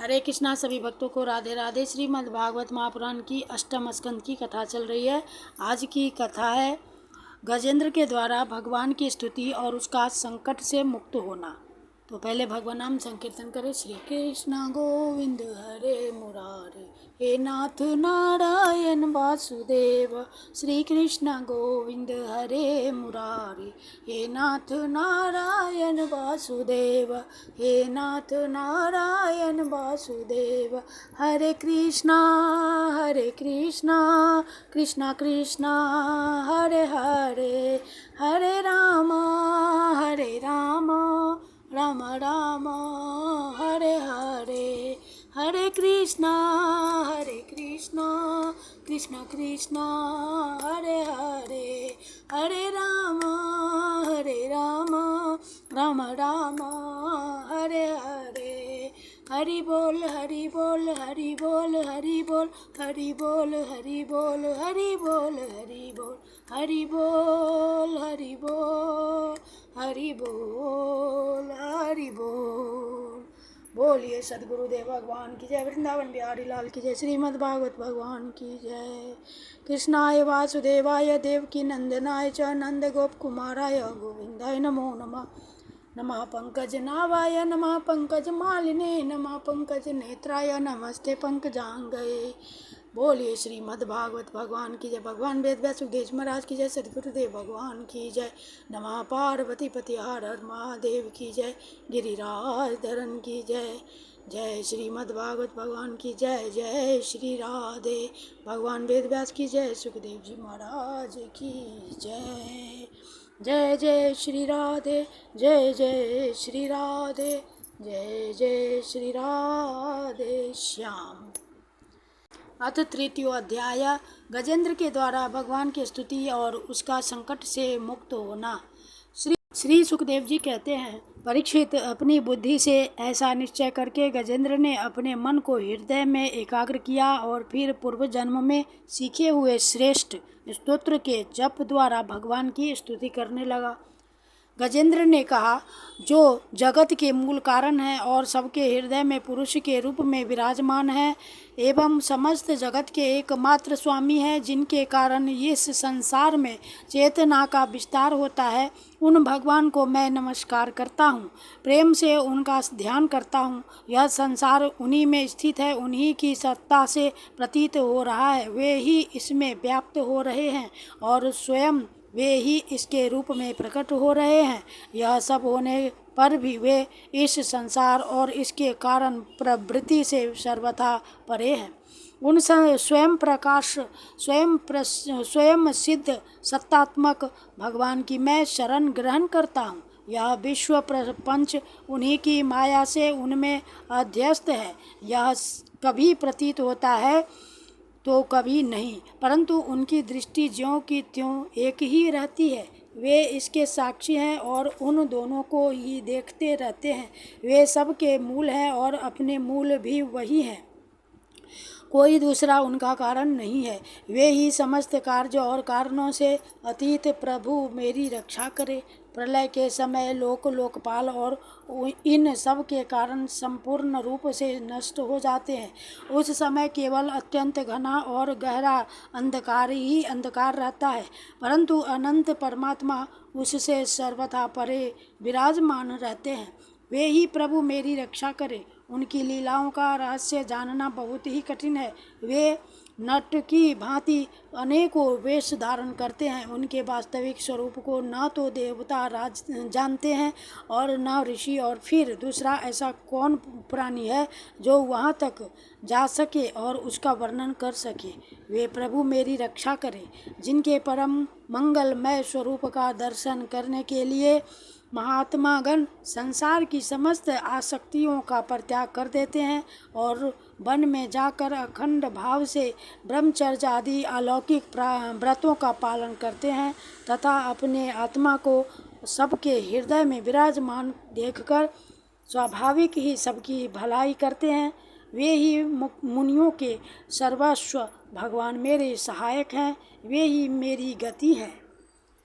हरे कृष्णा। सभी भक्तों को राधे राधे। श्रीमद् भागवत महापुराण की अष्टम स्कंद की कथा चल रही है। आज की कथा है गजेंद्र के द्वारा भगवान की स्तुति और उसका संकट से मुक्त होना। तो पहले भगवान नाम संकीर्तन करें। श्री कृष्ण गोविंद हरे मुरारे, हे नाथ नारायण वासुदेव। श्री कृष्ण गोविंद हरे मुरारे, हे नाथ नारायण वासुदेव। हे नाथ नारायण वासुदेव। हरे कृष्णा कृष्णा कृष्णा हरे हरे, हरे राम राम राम हरे हरे। हरे कृष्णा कृष्ण कृष्ण हरे हरे, हरे राम राम राम हरे हरे। हरि बोल हरि बोल हरि बोल हरि बोल हरि बोल हरि बोल हरि बोल हरि बोल हरि बोल हरि बोल हरि बोल हरि बोल। बोलिए सदगुरुदेव भगवान की जय। वृंदावन बिहारी लाल की जय। श्रीमद् भागवत भगवान की जय। कृष्णाय वासुदेवाय देवकी नंदनाय च नंद गोप कुमाराय गोविंदाय नमो नमः। नमः पंकजनाभाय नमः पंकजमालिने नमः पंकजनेत्राय नमस्ते पंकजांगये। बोलिए श्रीमद् भागवत भगवान की जय। भगवान वेद व्यास सुखदेव महाराज की जय। सद्गुरुदेव भगवान की जय। नमः पार्वती पति हर हर महादेव की जय। गिरिराज धरन की जय। जय श्रीमद् भागवत भगवान की जय। जय श्री राधे। भगवान वेद व्यास की जय। सुखदेव जी महाराज की जय। जय जय श्री राधे, जय जय श्री राधे, जय जय श्री राधे श्याम। अथ तृतीय अध्याय गजेंद्र के द्वारा भगवान की स्तुति और उसका संकट से मुक्त होना। श्री सुखदेव जी कहते हैं, परीक्षित, अपनी बुद्धि से ऐसा निश्चय करके गजेंद्र ने अपने मन को हृदय में एकाग्र किया और फिर पूर्व जन्म में सीखे हुए श्रेष्ठ स्तोत्र के जप द्वारा भगवान की स्तुति करने लगा। गजेंद्र ने कहा, जो जगत के मूल कारण है और सबके हृदय में पुरुष के रूप में विराजमान है एवं समस्त जगत के एकमात्र स्वामी है, जिनके कारण इस संसार में चेतना का विस्तार होता है, उन भगवान को मैं नमस्कार करता हूँ, प्रेम से उनका ध्यान करता हूँ। यह संसार उन्हीं में स्थित है, उन्हीं की सत्ता से प्रतीत हो रहा है, वे ही इसमें व्याप्त हो रहे हैं और स्वयं वे ही इसके रूप में प्रकट हो रहे हैं। यह सब होने पर भी वे इस संसार और इसके कारण प्रवृत्ति से सर्वथा परे हैं। उन स्वयं प्रकाश स्वयं सिद्ध सत्तात्मक भगवान की मैं शरण ग्रहण करता हूँ। यह विश्व प्रपंच उन्हीं की माया से उनमें अध्यस्त है। यह कभी प्रतीत होता है तो कभी नहीं, परंतु उनकी दृष्टि ज्यों की त्यों एक ही रहती है। वे इसके साक्षी हैं और उन दोनों को ही देखते रहते हैं। वे सबके मूल हैं और अपने मूल भी वही हैं, कोई दूसरा उनका कारण नहीं है। वे ही समस्त कार्य और कारणों से अतीत प्रभु मेरी रक्षा करे। प्रलय के समय लोकपाल और इन सब के कारण संपूर्ण रूप से नष्ट हो जाते हैं। उस समय केवल अत्यंत घना और गहरा अंधकार ही अंधकार रहता है, परंतु अनंत परमात्मा उससे सर्वथा परे विराजमान रहते हैं। वे ही प्रभु मेरी रक्षा करें। उनकी लीलाओं का रहस्य जानना बहुत ही कठिन है। वे नट की भांति अनेकों वेश धारण करते हैं। उनके वास्तविक स्वरूप को न तो देवता राज जानते हैं और न ऋषि, और फिर दूसरा ऐसा कौन प्राणी है जो वहाँ तक जा सके और उसका वर्णन कर सके। वे प्रभु मेरी रक्षा करें, जिनके परम मंगलमय स्वरूप का दर्शन करने के लिए महात्मागण संसार की समस्त आसक्तियों का परित्याग कर देते हैं और वन में जाकर अखंड भाव से ब्रह्मचर्य आदि अलौकिक व्रतों का पालन करते हैं तथा अपने आत्मा को सबके हृदय में विराजमान देखकर स्वाभाविक ही सबकी भलाई करते हैं। वे ही मुनियों के सर्वस्व भगवान मेरे सहायक हैं, वे ही मेरी गति हैं।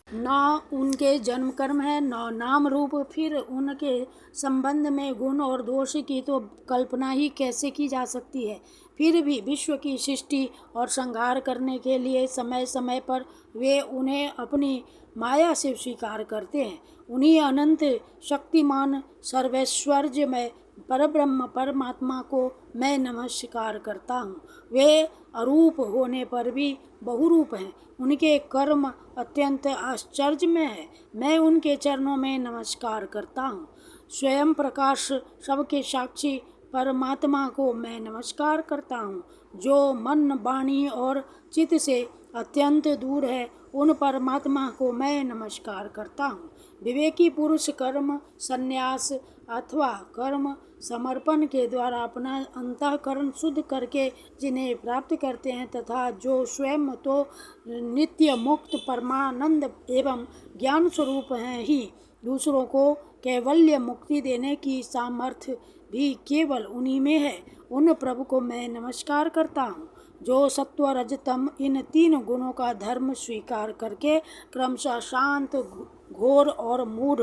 न उनके जन्म कर्म है न नाम रूप, फिर उनके संबंध में गुण और दोष की तो कल्पना ही कैसे की जा सकती है। फिर भी विश्व की सृष्टि और संहार करने के लिए समय समय पर वे उन्हें अपनी माया से स्वीकार करते हैं। उन्हीं अनंत शक्तिमान सर्वैश्वर्यमय परब्रह्म परमात्मा को मैं नमस्कार करता हूँ। वे अरूप होने पर भी बहुरूप हैं। उनके कर्म अत्यंत आश्चर्यमय है। मैं उनके चरणों में नमस्कार करता हूँ। स्वयं प्रकाश सबके साक्षी परमात्मा को मैं नमस्कार करता हूँ, जो मन वाणी और चित्त से अत्यंत दूर है। उन परमात्मा को मैं नमस्कार करता हूँ। विवेकी पुरुष कर्म संन्यास अथवा कर्म समर्पण के द्वारा अपना अंतःकरण शुद्ध करके जिन्हें प्राप्त करते हैं, तथा जो स्वयं तो नित्य मुक्त परमानंद एवं ज्ञान स्वरूप हैं ही, दूसरों को कैवल्य मुक्ति देने की सामर्थ्य भी केवल उन्हीं में है। उन प्रभु को मैं नमस्कार करता हूँ, जो सत्व रज तम इन तीन गुणों का धर्म स्वीकार करके क्रमशः शांत घोर और मूढ़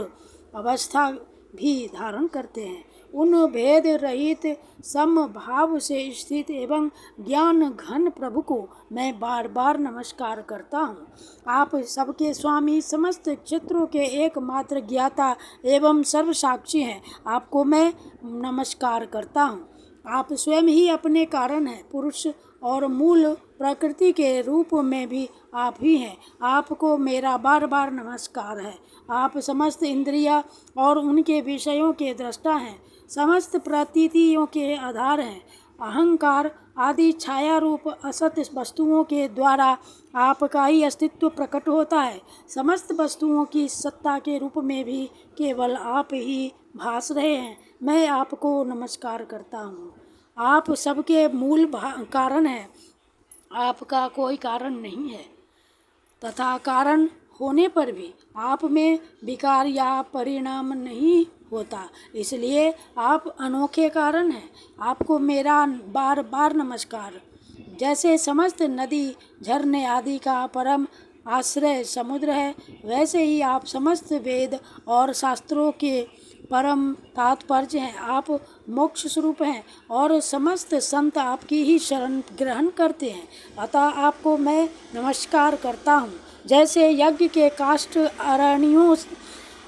अवस्था भी धारण करते हैं। उन भेद रहित समभाव से स्थित एवं ज्ञान घन प्रभु को मैं बार बार नमस्कार करता हूँ। आप सबके स्वामी, समस्त क्षेत्रों के एकमात्र ज्ञाता एवं सर्वसाक्षी हैं। आपको मैं नमस्कार करता हूँ। आप स्वयं ही अपने कारण हैं। पुरुष और मूल प्रकृति के रूप में भी आप ही हैं। आपको मेरा बार बार नमस्कार है। आप समस्त इंद्रिया और उनके विषयों के दृष्टा हैं, समस्त प्रतीतियों के आधार हैं। अहंकार आदि छाया रूप असत वस्तुओं के द्वारा आपका ही अस्तित्व प्रकट होता है। समस्त वस्तुओं की सत्ता के रूप में भी केवल आप ही भास रहे हैं। मैं आपको नमस्कार करता हूँ। आप सबके मूल कारण हैं। आपका कोई कारण नहीं है, तथा कारण होने पर भी आप में विकार या परिणाम नहीं होता, इसलिए आप अनोखे कारण हैं। आपको मेरा बार बार नमस्कार। जैसे समस्त नदी झरने आदि का परम आश्रय समुद्र है, वैसे ही आप समस्त वेद और शास्त्रों के परम तात्पर्य हैं। आप मोक्ष स्वरूप हैं और समस्त संत आपकी ही शरण ग्रहण करते हैं, अतः आपको मैं नमस्कार करता हूँ। जैसे यज्ञ के काष्ठ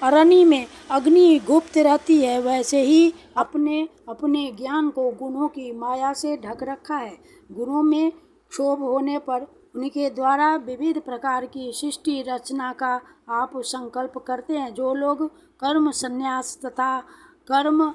अरणी में अग्नि गुप्त रहती है, वैसे ही अपने अपने ज्ञान को गुणों की माया से ढक रखा है। गुणों में क्षोभ होने पर उनके द्वारा विविध प्रकार की सृष्टि रचना का आप संकल्प करते हैं। जो लोग कर्म संन्यास तथा कर्म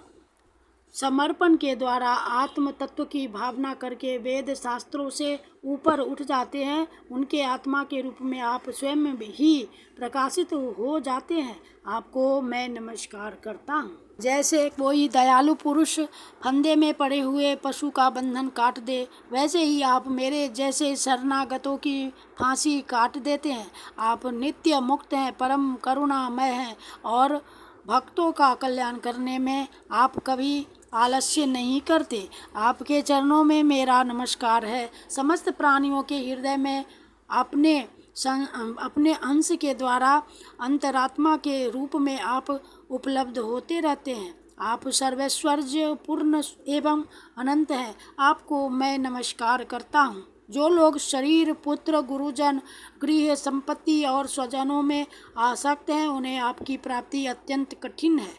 समर्पण के द्वारा आत्म तत्व की भावना करके वेद शास्त्रों से ऊपर उठ जाते हैं, उनके आत्मा के रूप में आप स्वयं ही प्रकाशित हो जाते हैं। आपको मैं नमस्कार करता हूँ। जैसे कोई दयालु पुरुष फंदे में पड़े हुए पशु का बंधन काट दे, वैसे ही आप मेरे जैसे शरणागतों की फांसी काट देते हैं। आप नित्य मुक्त हैं, परम करुणामय हैं और भक्तों का कल्याण करने में आप कभी आलस्य नहीं करते। आपके चरणों में मेरा नमस्कार है। समस्त प्राणियों के हृदय में अपने अंश के द्वारा अंतरात्मा के रूप में आप उपलब्ध होते रहते हैं। आप सर्वैश्वर्य पूर्ण एवं अनंत हैं। आपको मैं नमस्कार करता हूँ। जो लोग शरीर, पुत्र, गुरुजन, गृह, संपत्ति और स्वजनों में आसक्त हैं, उन्हें आपकी प्राप्ति अत्यंत कठिन है,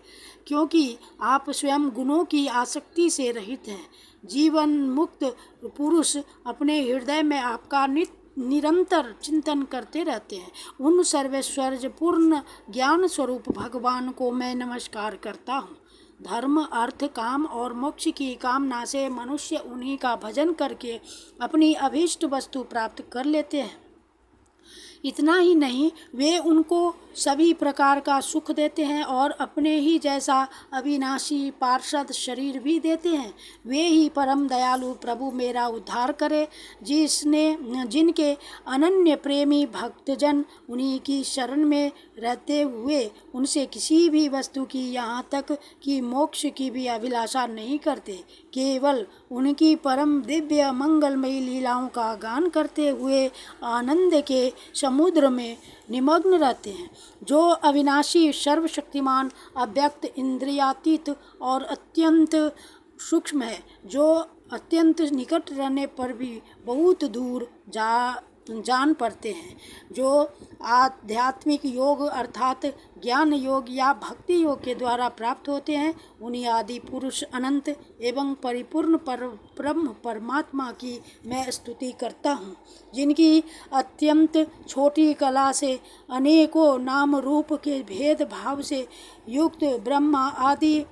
क्योंकि आप स्वयं गुणों की आसक्ति से रहित हैं। जीवन मुक्त पुरुष अपने हृदय में आपका निरंतर चिंतन करते रहते हैं। उन सर्वैश्वर्य पूर्ण ज्ञान स्वरूप भगवान को मैं नमस्कार करता हूँ। धर्म, अर्थ, काम और मोक्ष की कामना से मनुष्य उन्हीं का भजन करके अपनी अभीष्ट वस्तु प्राप्त कर लेते हैं। इतना ही नहीं, वे उनको सभी प्रकार का सुख देते हैं और अपने ही जैसा अविनाशी पार्षद शरीर भी देते हैं। वे ही परम दयालु प्रभु मेरा उद्धार करे, जिनके अनन्य प्रेमी भक्तजन उन्हीं की शरण में रहते हुए उनसे किसी भी वस्तु की, यहाँ तक कि मोक्ष की भी अभिलाषा नहीं करते, केवल उनकी परम दिव्य मंगलमयी लीलाओं का गान करते हुए आनंद के समुद्र में निमग्न रहते हैं। जो अविनाशी, सर्वशक्तिमान, अव्यक्त, इंद्रियातीत और अत्यंत सूक्ष्म है, जो अत्यंत निकट रहने पर भी बहुत दूर जान पड़ते हैं, जो आध्यात्मिक योग अर्थात ज्ञान योग या भक्ति योग के द्वारा प्राप्त होते हैं, उन्हीं आदि पुरुष अनंत एवं परिपूर्ण ब्रह्म परमात्मा की मैं स्तुति करता हूँ, जिनकी अत्यंत छोटी कला से अनेकों नाम रूप के भेद भाव से युक्त ब्रह्मा आदि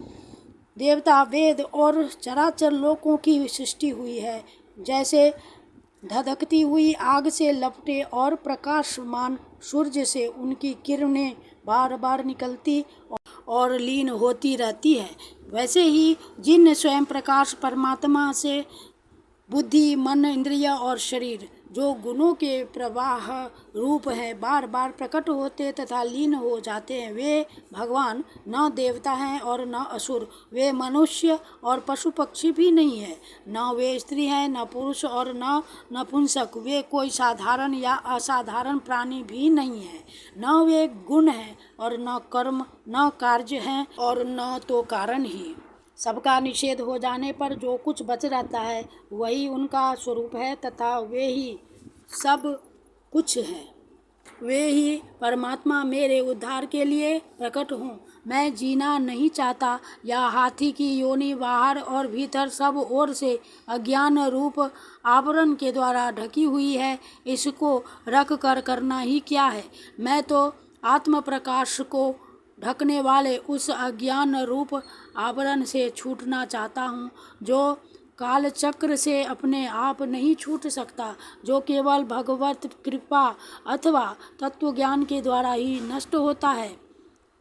देवता, वेद और चराचर लोकों की सृष्टि हुई है। जैसे धधकती हुई आग से लपटे और प्रकाशमान सूर्य से उनकी किरणें बार बार निकलती और लीन होती रहती है, वैसे ही जिन स्वयं प्रकाश परमात्मा से बुद्धि, मन, इंद्रिय और शरीर, जो गुणों के प्रवाह रूप हैं, बार बार प्रकट होते तथा लीन हो जाते हैं, वे भगवान न देवता हैं और न असुर। वे मनुष्य और पशु पक्षी भी नहीं है, न वे स्त्री हैं, न पुरुष और न नपुंसक। वे कोई साधारण या असाधारण प्राणी भी नहीं है, न वे गुण हैं और न कर्म, न कार्य हैं और न तो कारण ही। सबका निषेध हो जाने पर जो कुछ बच रहता है वही उनका स्वरूप है तथा वे ही सब कुछ है। वे ही परमात्मा मेरे उद्धार के लिए प्रकट हों। मैं जीना नहीं चाहता। या हाथी की योनि बाहर और भीतर सब ओर से अज्ञान रूप आवरण के द्वारा ढकी हुई है, इसको रख कर करना ही क्या है। मैं तो आत्म प्रकाश को ढकने वाले उस अज्ञान रूप आवरण से छूटना चाहता हूँ, जो कालचक्र से अपने आप नहीं छूट सकता, जो केवल भगवत कृपा अथवा तत्वज्ञान के द्वारा ही नष्ट होता है।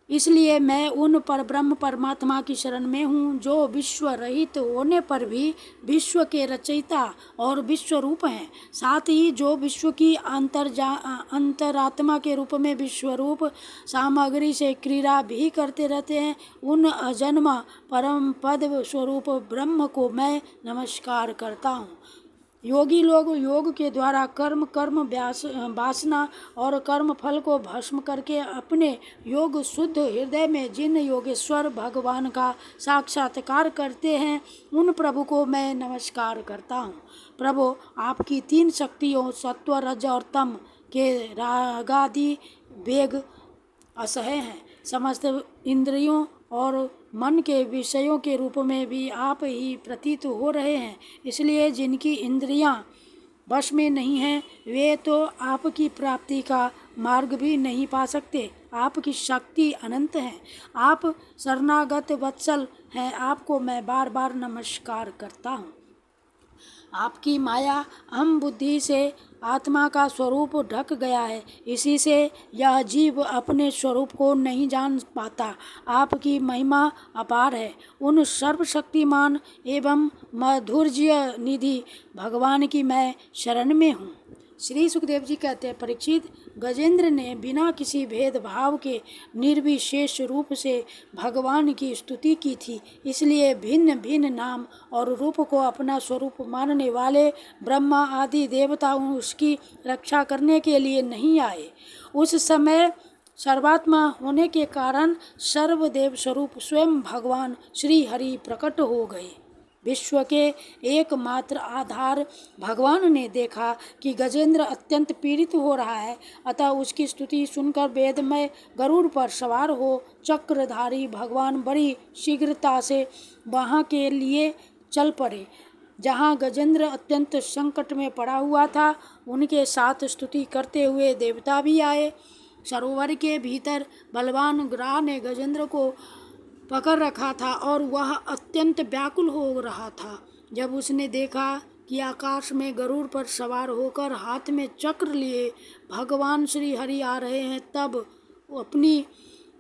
इसलिए मैं उन पर ब्रह्म परमात्मा की शरण में हूँ, जो विश्व रहित होने पर भी विश्व के रचयिता और विश्व रूप हैं, साथ ही जो विश्व की अंतरात्मा के रूप में विश्व रूप सामग्री से क्रीड़ा भी करते रहते हैं। उन अजन्मा परम पद स्वरूप ब्रह्म को मैं नमस्कार करता हूँ। योगी लोग योग के द्वारा कर्म वासना और कर्म फल को भस्म करके अपने योग शुद्ध हृदय में जिन योगेश्वर भगवान का साक्षात्कार करते हैं, उन प्रभु को मैं नमस्कार करता हूँ। प्रभु, आपकी 3 शक्तियों सत्व, रज और तम के रागादि वेग असह्य हैं। समस्त इंद्रियों और मन के विषयों के रूप में भी आप ही प्रतीत हो रहे हैं। इसलिए जिनकी इंद्रियां वश में नहीं हैं, वे तो आपकी प्राप्ति का मार्ग भी नहीं पा सकते। आपकी शक्ति अनंत है। आप शरणागत वत्सल हैं। आपको मैं बार बार नमस्कार करता हूँ। आपकी माया हम बुद्धि से आत्मा का स्वरूप ढक गया है, इसी से यह जीव अपने स्वरूप को नहीं जान पाता। आपकी महिमा अपार है। उन सर्वशक्तिमान एवं माधुर्य निधि भगवान की मैं शरण में हूँ। श्री सुखदेव जी कहते हैं, परीक्षित, गजेंद्र ने बिना किसी भेदभाव के निर्विशेष रूप से भगवान की स्तुति की थी। इसलिए भिन्न भिन्न नाम और रूप को अपना स्वरूप मानने वाले ब्रह्मा आदि देवता उसकी रक्षा करने के लिए नहीं आए। उस समय सर्वात्मा होने के कारण सर्वदेव स्वरूप स्वयं भगवान श्री हरि प्रकट हो गए। विश्व के एकमात्र आधार भगवान ने देखा कि गजेंद्र अत्यंत पीड़ित हो रहा है, अतः उसकी स्तुति सुनकर वेदमय गरुड़ पर सवार हो चक्रधारी भगवान बड़ी शीघ्रता से वहाँ के लिए चल पड़े जहाँ गजेंद्र अत्यंत संकट में पड़ा हुआ था। उनके साथ स्तुति करते हुए देवता भी आए। सरोवर के भीतर बलवान ग्राह ने गजेंद्र को पकड़ रखा था और वह अत्यंत व्याकुल हो रहा था। जब उसने देखा कि आकाश में गरुड़ पर सवार होकर हाथ में चक्र लिए भगवान श्री हरि आ रहे हैं, तब अपनी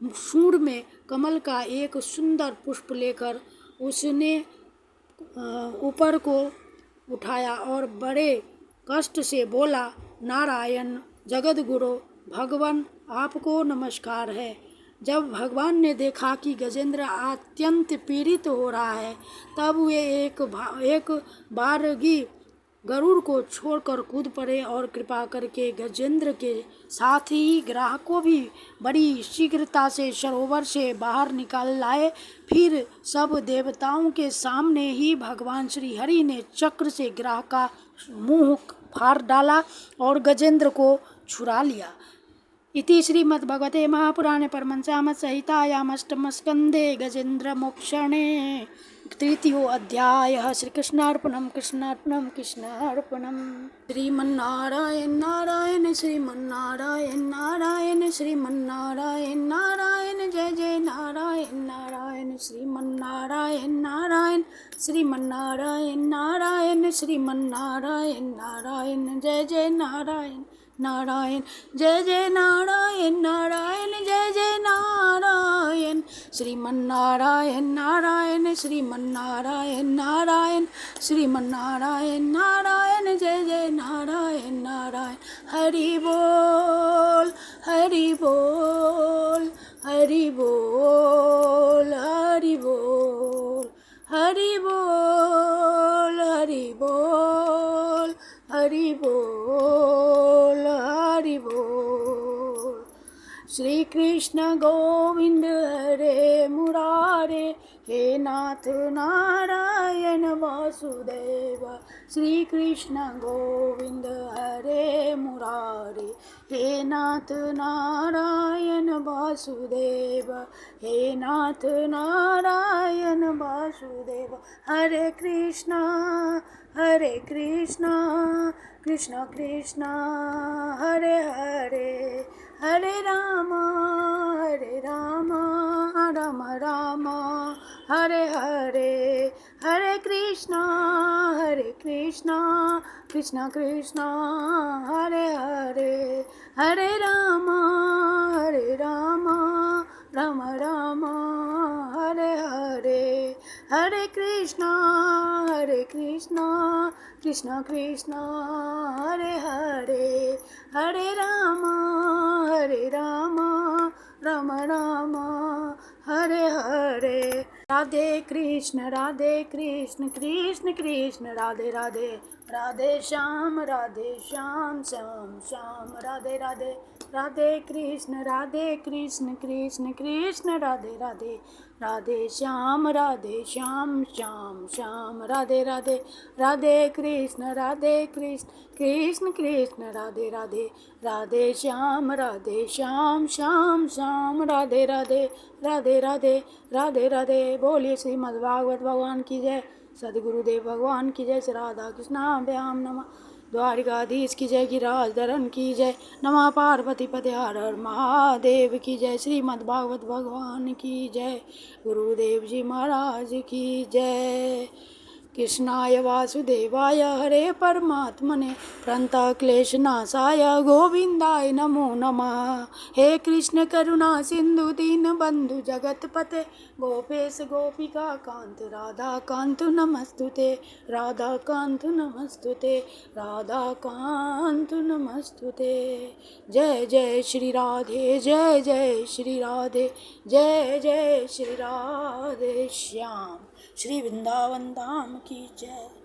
सूंड में कमल का एक सुंदर पुष्प लेकर उसने ऊपर को उठाया और बड़े कष्ट से बोला, नारायण जगद्गुरु भगवान, आपको नमस्कार है। जब भगवान ने देखा कि गजेंद्र अत्यंत पीड़ित हो रहा है, तब वे एक बारगी गरुड़ को छोड़कर कूद पड़े और कृपा करके गजेंद्र के साथ ही ग्राहकों भी बड़ी शीघ्रता से सरोवर से बाहर निकाल लाए। फिर सब देवताओं के सामने ही भगवान श्री हरि ने चक्र से ग्राह का मुंह फाड़ डाला और गजेंद्र को छुड़ा लिया। इति श्रीमद्भगवते महापुराणे परमहंस्याम संहितायामष्टमस्कन्धे गजेन्द्रमोक्षणे तृतीयो अध्यायः। श्रीकृष्णार्पणं कृष्णार्पणं कृष्णार्पणम्। श्रीमन्नारायण नारायण श्रीमन्नारायण नारायण श्रीमन्नारायण नारायण जय जय नारायण नारायण श्रीमन्नारायण नारायण श्रीमन्नारायण नारायण श्रीमन्नारायण नारायण जय जय नारायण नारायण जय जय नारायण नारायण जय जय नारायण श्रीमन्नारायण नारायण श्रीमन्नारायण नारायण श्रीमन्नारायण नारायण जय जय नारायण नारायण। हरि बोल हरि बोल हरि बोल हरि बोल हरि बोल हरि बोल हरि बोल हरि बोल। श्री कृष्ण गोविंद हरे मुरारे हे नाथ नारायण वासुदेव। श्री कृष्ण गोविंद हरे मुरारे हे नाथ नारायण वासुदेव हे नाथ नारायण वासुदेव। हरे कृष्णा कृष्ण कृष्ण हरे हरे हरे राम राम राम हरे हरे हरे कृष्ण कृष्ण कृष्ण हरे हरे हरे राम राम राम हरे हरे हरे कृष्ण कृष्ण कृष्ण हरे हरे हरे राम राम हरे हरे। राधे कृष्ण कृष्ण कृष्ण राधे राधे राधे श्याम श्याम श्याम राधे राधे राधे कृष्ण कृष्ण कृष्ण राधे राधे राधे श्याम श्याम श्याम राधे राधे राधे कृष्ण कृष्ण कृष्ण राधे राधे राधे श्याम श्याम श्याम राधे राधे राधे राधे राधे राधे। बोलिए श्रीमद् भागवत भगवान की जय, सद्गुरुदेव भगवान की जय, श्री राधा कृष्णाभ्याम नमः। द्वारिकाधीश की जय, गिरिराज धरन की जय, नमः पार्वती पते हर हर महादेव की जय, श्रीमद् भागवत भगवान की जय, गुरुदेव जी महाराज की जय। कृष्णाय वासुदेवाय हरे परमात्मने प्रणतक्लेशनाशाय गोविंदाय नमो नमः। हे कृष्ण करुणा सिंधु दीन बंधु जगतपते गोपेश गोपिका कांत राधा कांत नमस्तुते राधा कांत नमस्तुते राधा कांत नमस्तुते। जय जय श्री राधे जय जय श्री राधे जय जय श्री राधे श्याम। श्री वृंदावन धाम की जय।